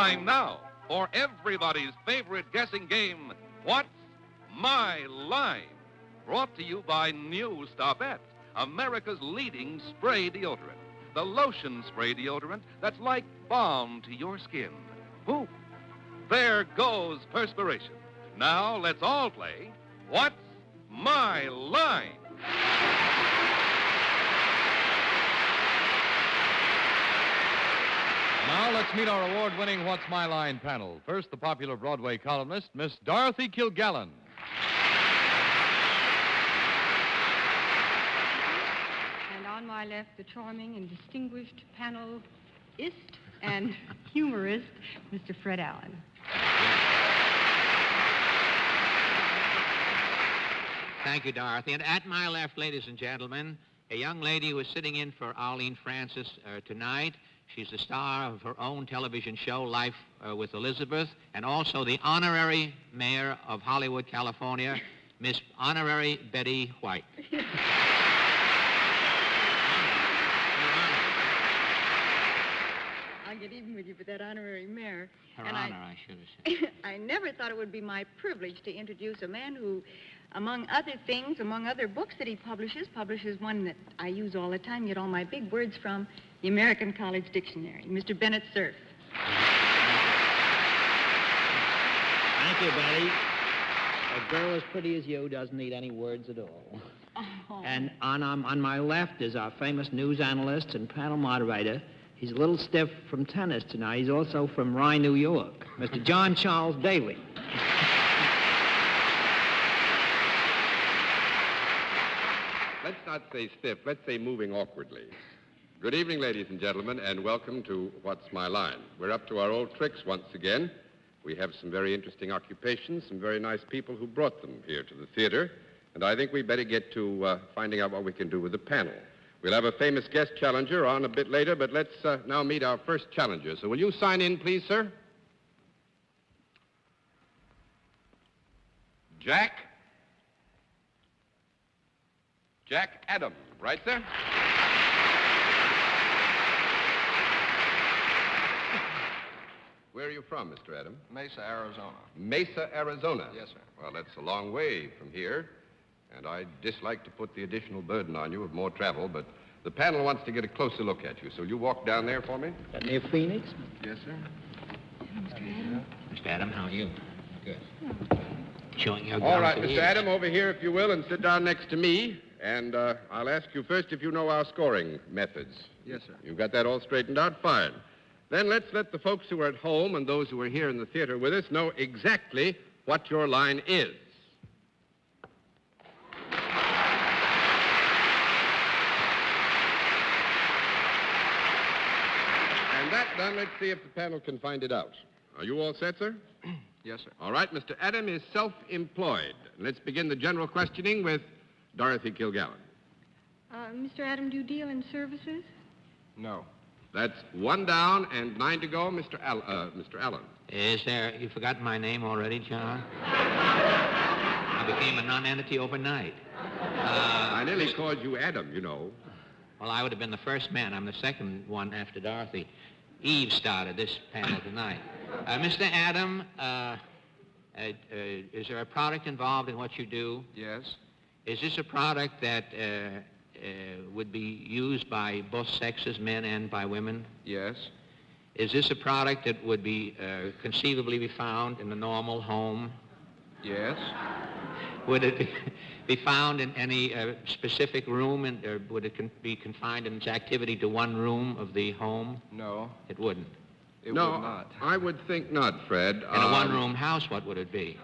Time now for everybody's favorite guessing game, What's My Line? Brought to you by New Stopette, America's leading spray deodorant. The lotion spray deodorant that's like balm to your skin. Poof! There goes perspiration. Now let's all play What's My Line? Now let's meet our award-winning What's My Line panel. First, the popular Broadway columnist, Miss Dorothy Kilgallen. And on my left, the charming and distinguished panelist and humorist, Mr. Fred Allen. Thank you, Dorothy. And at my left, ladies and gentlemen, a young lady who is sitting in for Arlene Francis tonight. She's the star of her own television show, Life with Elizabeth, and also the honorary mayor of Hollywood, California, Miss Honorary Betty White. I'll get even with you for that honorary mayor. Her honor, I should have said. I never thought it would be my privilege to introduce a man who, among other things, among other books that he publishes one that I use all the time, get all my big words from, the American College Dictionary, Mr. Bennett Cerf. Thank you, Betty. A girl as pretty as you doesn't need any words at all. Oh. And on my left is our famous news analyst and panel moderator. He's a little stiff from tennis tonight. He's also from Rye, New York, Mr. John Charles Daly. Let's not say stiff. Let's say moving awkwardly. Good evening, ladies and gentlemen, and welcome to What's My Line? We're up to our old tricks once again. We have some very interesting occupations, some very nice people who brought them here to the theater, and I think we better get to finding out what we can do with the panel. We'll have a famous guest challenger on a bit later, but let's now meet our first challenger. So will you sign in, please, sir? Jack Adam, right, sir? Where are you from, Mr. Adam? Mesa, Arizona. Mesa, Arizona? Yes, sir. Well, that's a long way from here, and I dislike to put the additional burden on you of more travel, but the panel wants to get a closer look at you, so you walk down there for me? That near Phoenix? Yes, sir. Mr. Adam, how are you? Good. Showing your All right, gums Mr. Adam, over here, if you will, and sit down next to me, and I'll ask you first if you know our scoring methods. Yes, sir. You've got that all straightened out? Fine. Then let's let the folks who are at home and those who are here in the theater with us know exactly what your line is. And that done, let's see if the panel can find it out. Are you all set, sir? Yes, sir. All right, Mr. Adam is self-employed. Let's begin the general questioning with Dorothy Kilgallen. Mr. Adam, do you deal in services? No. That's 1 down and 9 to go, Mr. Allen. You've forgotten my name already, John? I became a non-entity overnight. I nearly called you Adam, you know. Well, I would have been the first man. I'm the second one after Dorothy. Eve started this panel tonight. Mr. Adam, is there a product involved in what you do? Yes. Is this a product that would be used by both sexes, men and by women? Yes. Is this a product that would be conceivably be found in the normal home? Yes. Would it be found in any specific room, or would it be confined in its activity to one room of the home? No. It wouldn't. It No, would not. I would think not, Fred. In a one-room house, what would it be?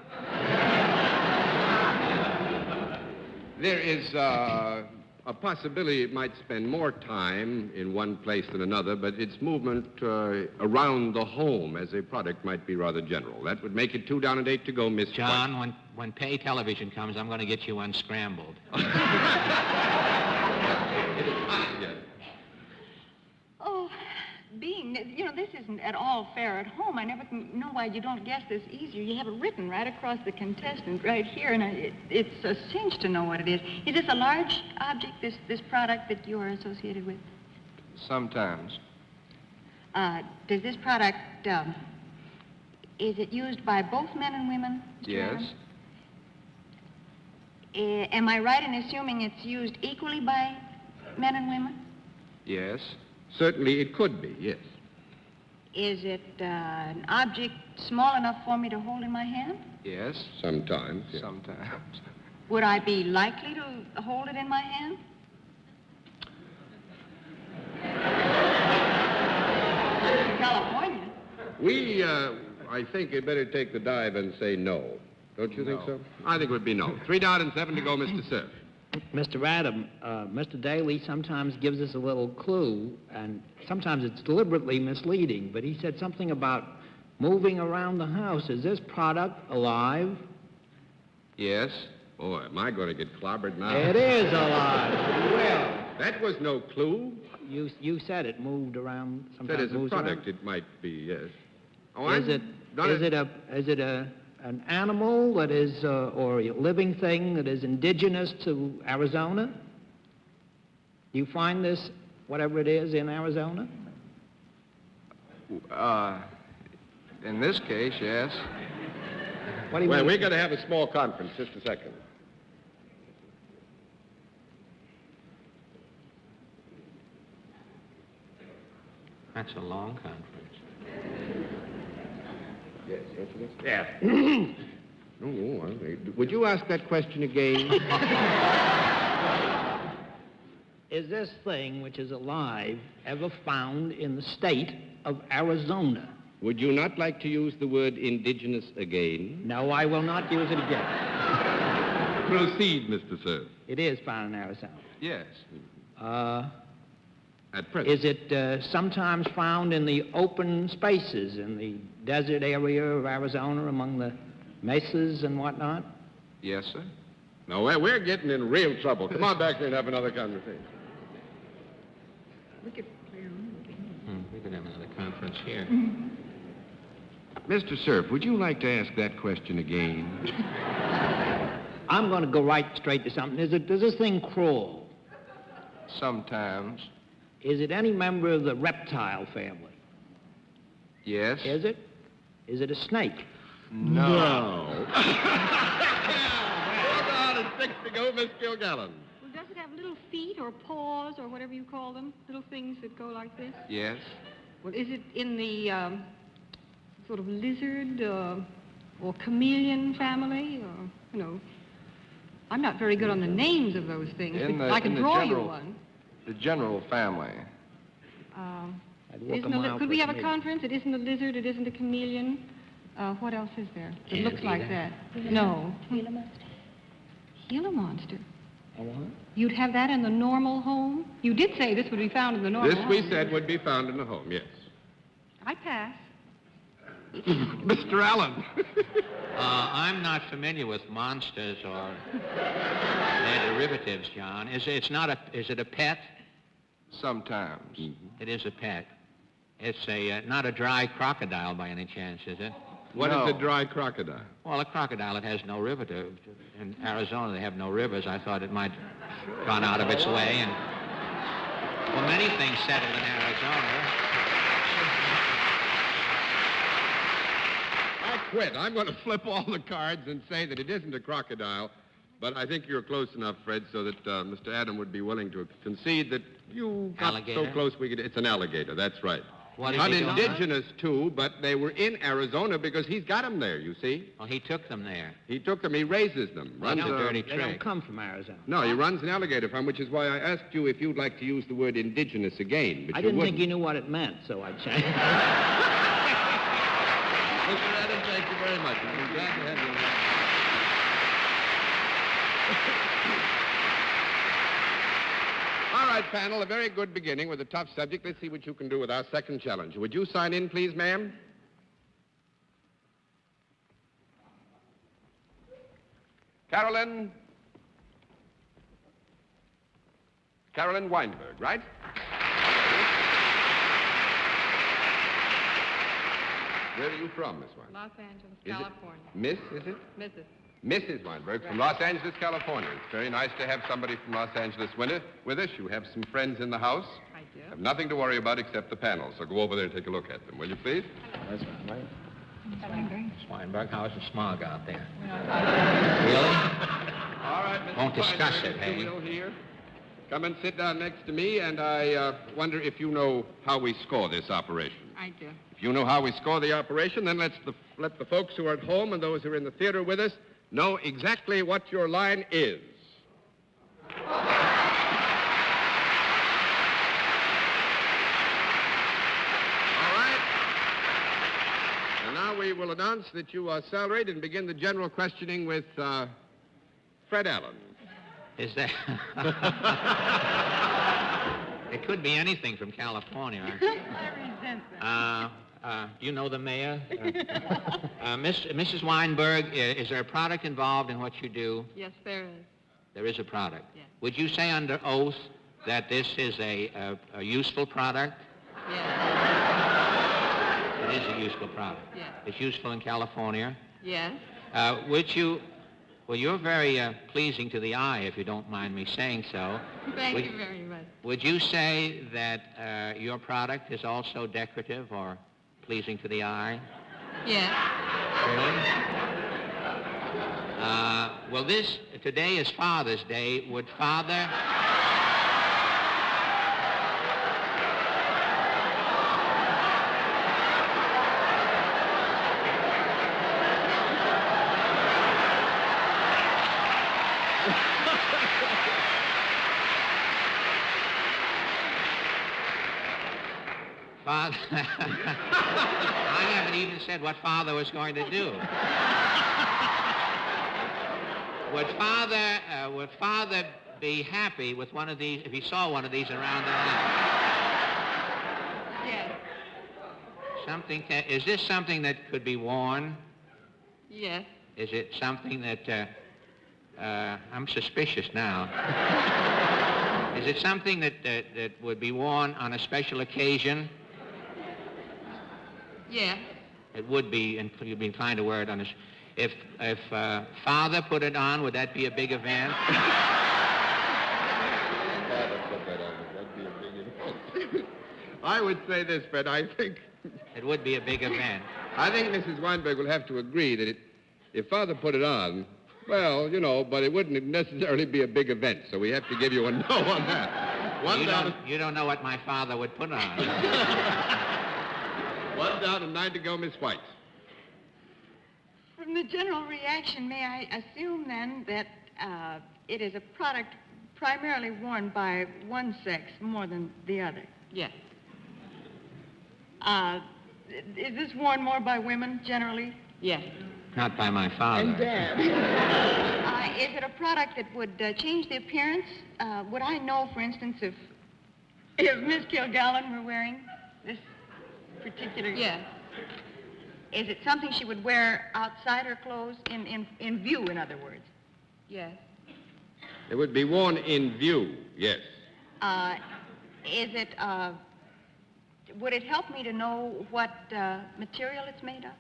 There is a possibility it might spend more time in one place than another, but its movement around the home as a product might be rather general. That would make it 2 down and 8 to go, Miss John, when pay television comes, I'm going to get you unscrambled. Yes. Oh, this isn't at all fair at home. I never can know why you don't guess this easier. You have it written right across the contestant right here, and it's a cinch to know what it is. Is this a large object, this product that you are associated with? Sometimes. Does this product Is it used by both men and women, Mr. Yes. Adams? Am I right in assuming it's used equally by men and women? Yes. Certainly it could be, yes. Is it an object small enough for me to hold in my hand? Yes. Sometimes, yes. Sometimes. Would I be likely to hold it in my hand? California. I think you'd better take the dive and say no. Don't you think No. so? I think it would be no. 3 down and 7 to go, Mr. Cerf. Mr. Adam, Mr. Daly sometimes gives us a little clue, and sometimes it's deliberately misleading, but he said something about moving around the house. Is this product alive? Yes. Boy, am I going to get clobbered now? It is alive. Well, That was no clue. you said it moved around. Said Sometimes as a moves product, around. it might be, yes. Oh, Is it an animal that is or a living thing that is indigenous to Arizona? Do you find this, whatever it is, in Arizona? In this case, yes. What do you Well, mean? we're going to have a small conference. Just a second. That's a long conference. Yes, yes, it is. Yeah. Would you ask that question again? Is this thing, which is alive, ever found in the state of Arizona? Would you not like to use the word indigenous again? No, I will not use it again. Proceed, Mr. Cerf. It is found in Arizona. Yes. At present. Is it sometimes found in the open spaces, in the desert area of Arizona, among the mesas and whatnot? Yes, sir. No, we're getting in real trouble. Come on back here and have another conversation. We could clear them. We could have another conference here. Mr. Cerf, would you like to ask that question again? I'm going to go right straight to something. Does this thing crawl? Sometimes. Is it any member of the reptile family? Yes. Is it? Is it a snake? No. 4 down and 6 to go, Miss Kilgallen. Well, does it have little feet or paws or whatever you call them? Little things that go like this? Yes. Well, is it in the sort of lizard or chameleon family? Or, I'm not very good on the names of those things. I can draw you one. The general family. I'd look 'em out Could for we have a me. conference? It isn't a lizard. It isn't a chameleon. What else is there? It Can't looks be like that. that. No. Gila monster. Gila monster. A what? You'd have that in the normal home? You did say this would be found in the normal This home. we said would be found in the home, yes. I pass. Mr. Allen. I'm not familiar with monsters or their derivatives, John. Is it a pet? Sometimes. It is a pet. It's not a dry crocodile by any chance, is it? What No. is a dry crocodile? Well, a crocodile, it has no river. In Arizona, they have no rivers. I thought it might have gone out of its way. And well, many things settled in Arizona. I quit. I'm going to flip all the cards and say that it isn't a crocodile. But I think you're close enough, Fred, so that Mr. Adam would be willing to concede that you got Alligator? so close we could... It's an alligator, that's right. What is Not he doing? indigenous, too, but they were in Arizona because he's got them there, you see. Well, he took them there. He took them, he raises them. That's a dirty They don't trick. come from Arizona. No, he runs an alligator farm, which is why I asked you if you'd like to use the word indigenous again, but I you didn't wouldn't. think you knew what it meant, so I changed. Mr. Adam, thank you very much. I'm glad to have you. All right, panel, a very good beginning with a tough subject. Let's see what you can do with our second challenge. Would you sign in, please, ma'am? Carolyn Weinberg, right? Where are you from, Miss Weinberg? Los Angeles, Is it California. Miss, is it? Mrs. Mrs. Weinberg from Los Angeles, California. It's very nice to have somebody from Los Angeles with us. You have some friends in the house. I do. Have nothing to worry about except the panel, so go over there and take a look at them, will you, please? That's right. Weinberg, how's the smog out there? Really? All right, Mr. Won't discuss Weinberg, it, if you hey? will, here. Come and sit down next to me, and I wonder if you know how we score this operation. I do. If you know how we score the operation, then let the folks who are at home and those who are in the theater with us know exactly what your line is. All right. And now we will announce that you are salaried and begin the general questioning with Fred Allen. Is that... It could be anything from California. I resent that. Do you know the mayor? Mrs. Weinberg, is there a product involved in what you do? Yes, there is. There is a product. Yes. Would you say under oath that this is a useful product? Yes. It is a useful product. Yes. It's useful in California. Yes. Would you... Well, you're very pleasing to the eye, if you don't mind me saying so. Thank you very much. Would you say that your product is also decorative or pleasing to the eye? Yes. Really? Well, today is Father's Day. Would Father... Father, I haven't even said what Father was going to do. Would Father be happy with one of these if he saw one of these around the house? Yes. Is this something that could be worn? Yes. Is it something that I'm suspicious now? Is it something that would be worn on a special occasion? Yes. It would be, and you'd be inclined to wear it on a... If Father put it on, would that be a big event? Father put that on, that'd be a big event. I would say this, Fred, I think... It would be a big event. I think Mrs. Weinberg will have to agree that if Father put it on, well, you know, but it wouldn't necessarily be a big event, so we have to give you a no on that. You don't know what my father would put on. 1 down and 9 to go, Miss White. From the general reaction, may I assume then that it is a product primarily worn by one sex more than the other? Yes. Is this worn more by women generally? Yes. Not by my father. And Dad. Is it a product that would change the appearance? Would I know, for instance, if Miss Kilgallen were wearing this particular... Yes. Is it something she would wear outside her clothes, in view, in other words? Yes. It would be worn in view, yes. Would it help me to know what material it's made of?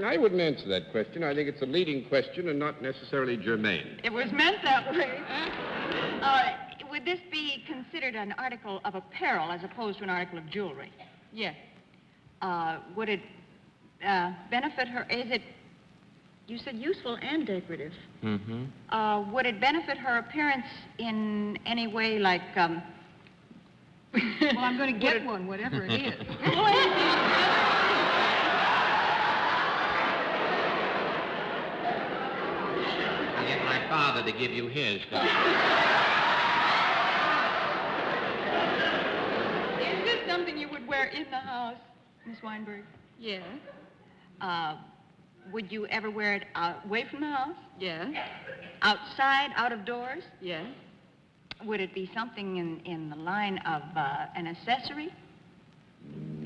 I wouldn't answer that question. I think it's a leading question and not necessarily germane. It was meant that way. Would this be considered an article of apparel as opposed to an article of jewelry? Yes. Would it benefit her? You said useful and decorative. Mm-hmm. Would it benefit her appearance in any way, like... Well, I'm going to get one, whatever it is. I'll get my father to give you his. Is this something you would wear in the house, Miss Weinberg? Yes. Would you ever wear it away from the house? Yes. Outside, out of doors? Yes. Would it be something in the line of an accessory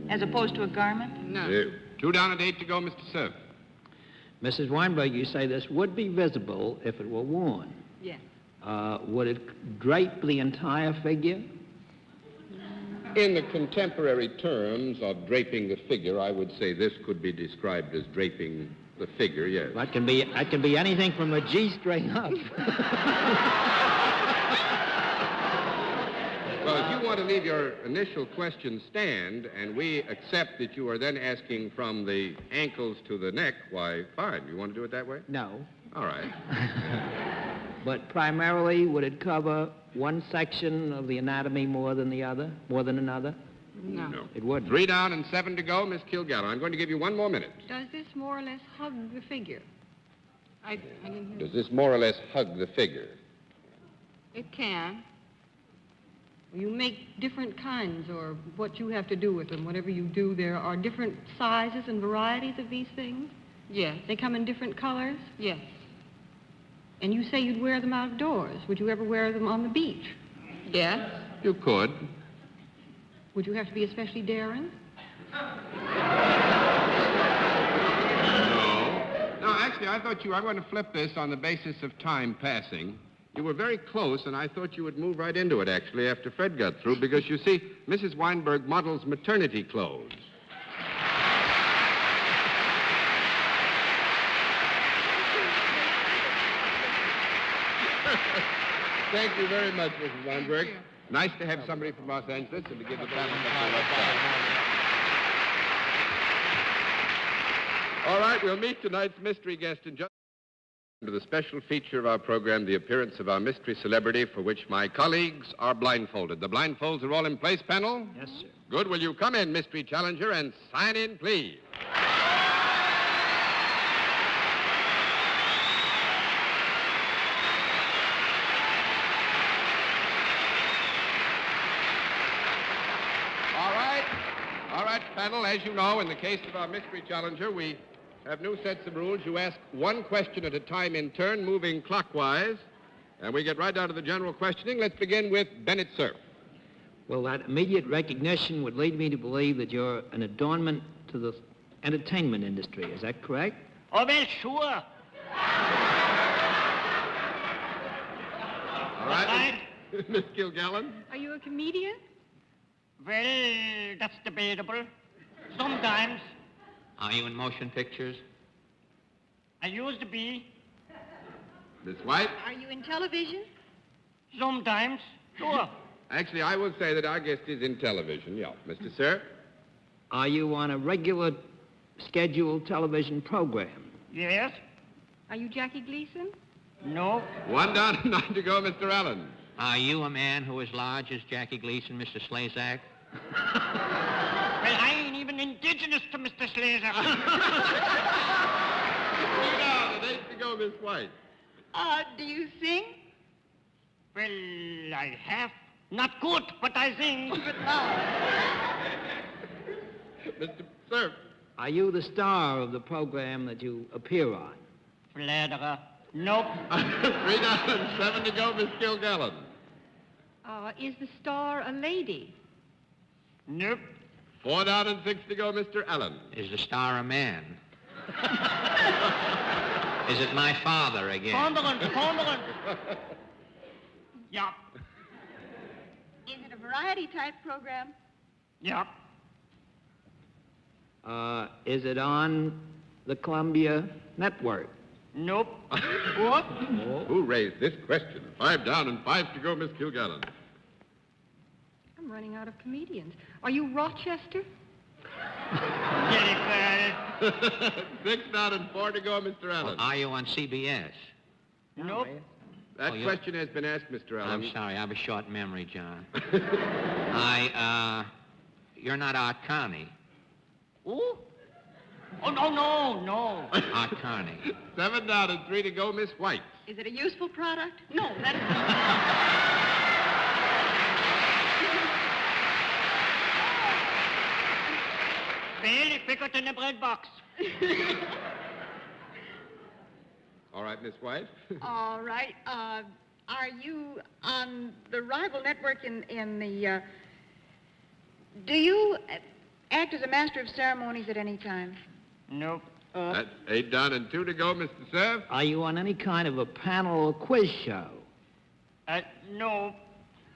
as opposed to a garment? No. 2 down and 8 to go, Mr. Cerf. Mrs. Weinberg, you say this would be visible if it were worn. Yes. Would it drape the entire figure? In the contemporary terms of draping the figure, I would say this could be described as draping the figure, yes. That can be anything from a G-string up. Well, if you want to leave your initial question stand, and we accept that you are then asking from the ankles to the neck, why, fine. You want to do it that way? No. All right. But primarily, would it cover one section of the anatomy more than another? No. It wouldn't. 3 down and 7 to go, Miss Kilgallen. I'm going to give you 1 more minute. Does this more or less hug the figure? I didn't hear. Does this more or less hug the figure? It can. You make different kinds, or what you have to do with them. Whatever you do, there are different sizes and varieties of these things? Yes. They come in different colors? Yes. And you say you'd wear them outdoors. Would you ever wear them on the beach? Yes. You could. Would you have to be especially daring? No, actually, I thought I'm going to flip this on the basis of time passing. You were very close, and I thought you would move right into it, actually, after Fred got through, because, you see, Mrs. Weinberg models maternity clothes. Thank you very much, Mrs. Weinberg. Nice to have somebody from Los Angeles and to give the panel a left side. All right, we'll meet tonight's mystery guest in just to the special feature of our program, the appearance of our mystery celebrity, for which my colleagues are blindfolded. The blindfolds are all in place, panel? Yes, sir. Good. Will you come in, mystery challenger, and sign in, please? All right, panel, as you know, in the case of our mystery challenger, we have new sets of rules. You ask one question at a time in turn, moving clockwise, and we get right down to the general questioning. Let's begin with Bennett Cerf. Well, that immediate recognition would lead me to believe that you're an adornment to the entertainment industry. Is that correct? Oh, well, sure. All right. Miss Kilgallen? Are you a comedian? Well, that's debatable. Sometimes. Are you in motion pictures? I used to be. Miss White? Are you in television? Sometimes. Sure. Actually, I will say that our guest is in television, yeah. Mr. Cerf? Are you on a regular scheduled television program? Yes. Are you Jackie Gleason? No. 1 down and 9 to go, Mr. Allen. Are you a man who is large as Jackie Gleason, Mr. Slazak? Well, I ain't even indigenous to Mr. Slazer. 3 down and 8 to go, Miss White. Do you sing? Well, I have. Not good, but I sing. Mr. Cerf? Are you the star of the program that you appear on? Flatterer. Nope. 3 down and 7 to go, Miss Kilgallen. Is the star a lady? Nope. 4 down and 6 to go, Mr. Allen. Is the star a man? Is it my father again? Ponderant. Yeah. Is it a variety type program? Yeah. Is it on the Columbia Network? Nope. What? Who raised this question? 5 down and 5 to go, Miss Kilgallen. I'm running out of comedians. Are you Rochester? Very well. 6 down and 4 to go, Mr. Allen. Are you on CBS? Nope. That you- question has been asked, Mr. Allen. I'm sorry, I have a short memory, John. You're not Art Carney. Who? Oh, no. Art Carney. 7 down and 3 to go, Miss White. Is it a useful product? No, that Barely bigger than a bread box. All right, Miss White. All right. Are you on the rival network in the, do you act as a master of ceremonies at any time? Nope. That's 8 down and 2 to go, Mr. Cerf. Are you on any kind of a panel or quiz show? No.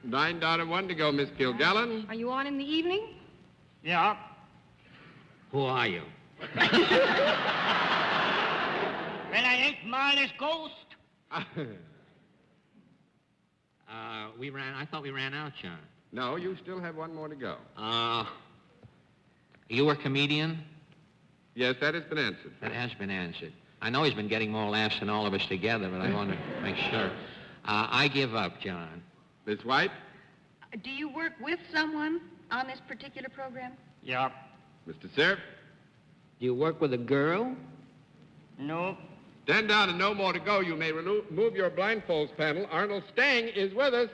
9 down and 1 to go, Miss Kilgallen. Are you on in the evening? Yeah. Who are you? Well, I ain't Marley's ghost. I thought we ran out, John. No, you still have one more to go. You a comedian? Yes, that has been answered. That has been answered. I know he's been getting more laughs than all of us together, but I want to make sure. I give up, John. Miss White? Do you work with someone on this particular program? Yeah. Mr. Cerf? Do you work with a girl? No. 10 down and no more to go. You may move your blindfolds panel. Arnold Stang is with us.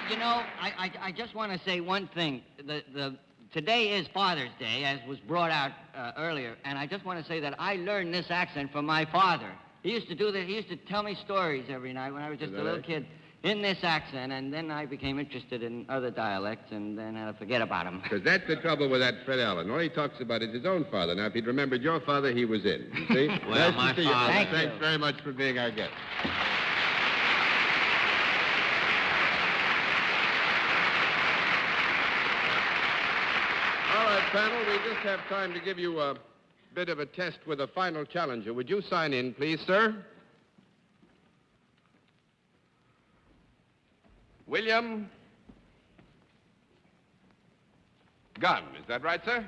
You know, I just want to say one thing. Today is Father's Day, as was brought out earlier, and I just want to say that I learned this accent from my father. He used to do that. He used to tell me stories every night when I was just a little kid in this accent, and then I became interested in other dialects, and then I forget about them. Because that's the trouble with that Fred Allen. All he talks about is his own father. Now, if he'd remembered your father, he was in. You see? Well, Nice my to see you. father- Thank Thanks you. very much for being our guest. All right, panel, we just have time to give you a bit of a test with a final challenger. Would you sign in, please, sir? William Gunn. Is that right, sir?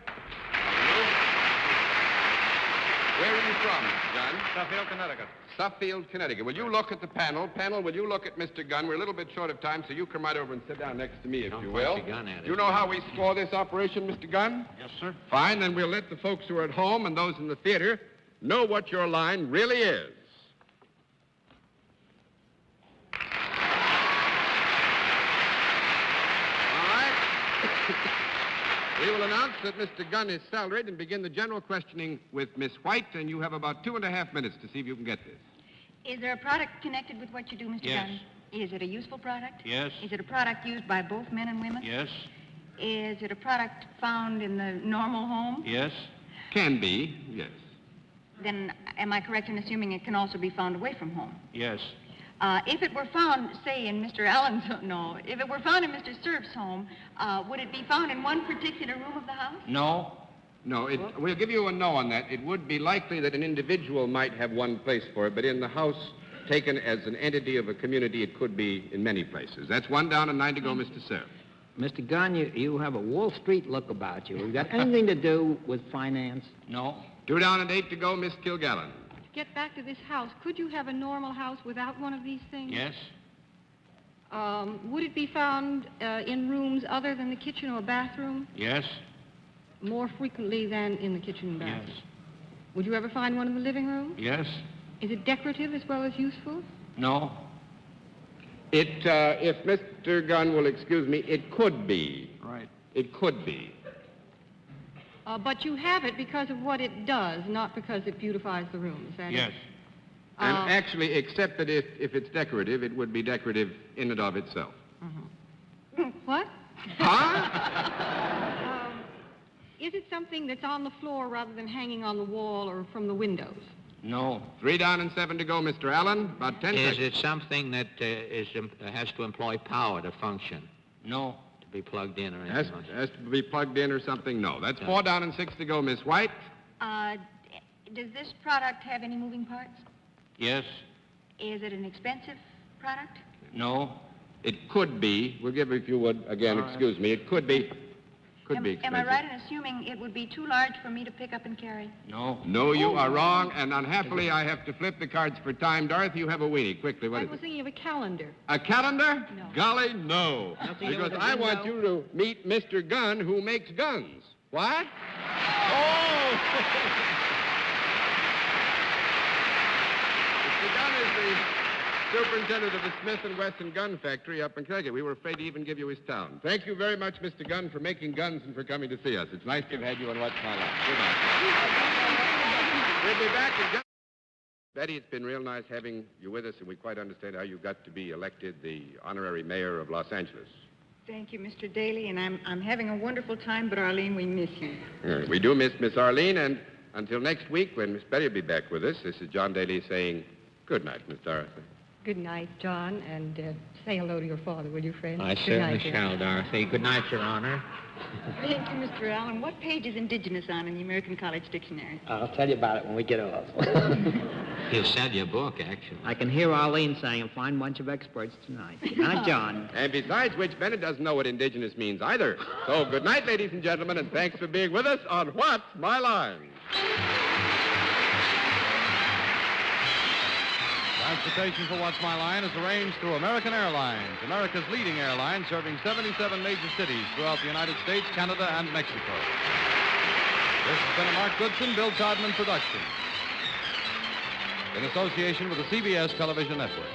Where are you from, Mr. Gunn? Suffield, Connecticut. Suffield, Connecticut. Will you look at the panel? Panel, will you look at Mr. Gunn? We're a little bit short of time, so you come right over and sit down next to me, if Don't you point will. your gun at us. You know how we score this operation, Mr. Gunn? Yes, sir. Fine, then we'll let the folks who are at home and those in the theater know what your line really is. All right. We will announce that Mr. Gunn is salaried and begin the general questioning with Miss White, and you have about 2.5 minutes to see if you can get this. Is there a product connected with what you do, Mr. Yes. Gunn? Is it a useful product? Yes. Is it a product used by both men and women? Yes. Is it a product found in the normal home? Yes. Can be, yes. Then am I correct in assuming it can also be found away from home? Yes. If it were found, say, in Mr. Allen's, no, if it were found in Mr. Cerf's home, would it be found in one particular room of the house? No. No, we'll give you a no on that. It would be likely that an individual might have one place for it, but in the house, taken as an entity of a community, it could be in many places. That's 1 down and 9 to go, Mr. Cerf. Mr. Gunn, you have a Wall Street look about you. Have you got anything to do with finance? No. 2 down and 8 to go, Miss Kilgallen. Get back to this house. Could you have a normal house without one of these things? Yes. Would it be found in rooms other than the kitchen or bathroom Yes. more frequently than in the kitchen and bathroom? Yes. Would you ever find one in the living room? Yes. Is it decorative as well as useful? No. If Mr. Gunn will excuse me, it could be. Right. It could be. But you have it because of what it does, not because it beautifies the room. Is that Yes. it? And actually, except that if it's decorative, it would be decorative in and of itself. What? Huh? Is it something that's on the floor rather than hanging on the wall or from the windows? No. 3 down and 7 to go, Mr. Allen. About 10 Is seconds. it something that has to employ power to function, No. to be plugged in or anything Has, like that? has to be plugged in or something? No. That's 4 down and 6 to go, Miss White. Does this product have any moving parts? Yes. Is it an expensive product? No. It could be. We'll give, if you would, again, All right. excuse me. It could be. Could be Am expensive. I right in assuming it would be too large for me to pick up and carry? No. No, you are wrong, and unhappily, I have to flip the cards for time. Dorothy, you have a weenie. Quickly, what I is was it? thinking of a calendar. A calendar? No. Golly, no. Nothing Because over the I want window? you to meet Mr. Gunn, who makes guns. What? Oh! Mr. Gunn is the superintendent of the Smith & Wesson gun factory up in Connecticut. We were afraid to even give you his town. Thank you very much, Mr. Gunn, for making guns and for coming to see us. It's nice to have had you on What's My Life. Good night. We'll be back in just... Betty, it's been real nice having you with us, and we quite understand how you got to be elected the honorary mayor of Los Angeles. Thank you, Mr. Daly, and I'm having a wonderful time, but Arlene, we miss you. We do miss Miss Arlene, and until next week, when Miss Betty will be back with us, this is John Daly saying good night, Miss Dorothy. Good night, John, and say hello to your father, will you, Fred? I Good certainly night, dear. shall, Dorothy. Good night, Your Honor. Thank you, Mr. Allen. What page is indigenous on in the American College Dictionary? I'll tell you about it when we get off. He'll sell you a book, actually. I can hear Arlene saying a fine bunch of experts tonight. Good night, John. And besides which, Bennett doesn't know what indigenous means either. So good night, ladies and gentlemen, and thanks for being with us on What's My Line? Transportation for What's My Line is arranged through American Airlines, America's leading airline, serving 77 major cities throughout the United States, Canada, and Mexico. This has been a Mark Goodson, Bill Todman production in association with the CBS Television Network.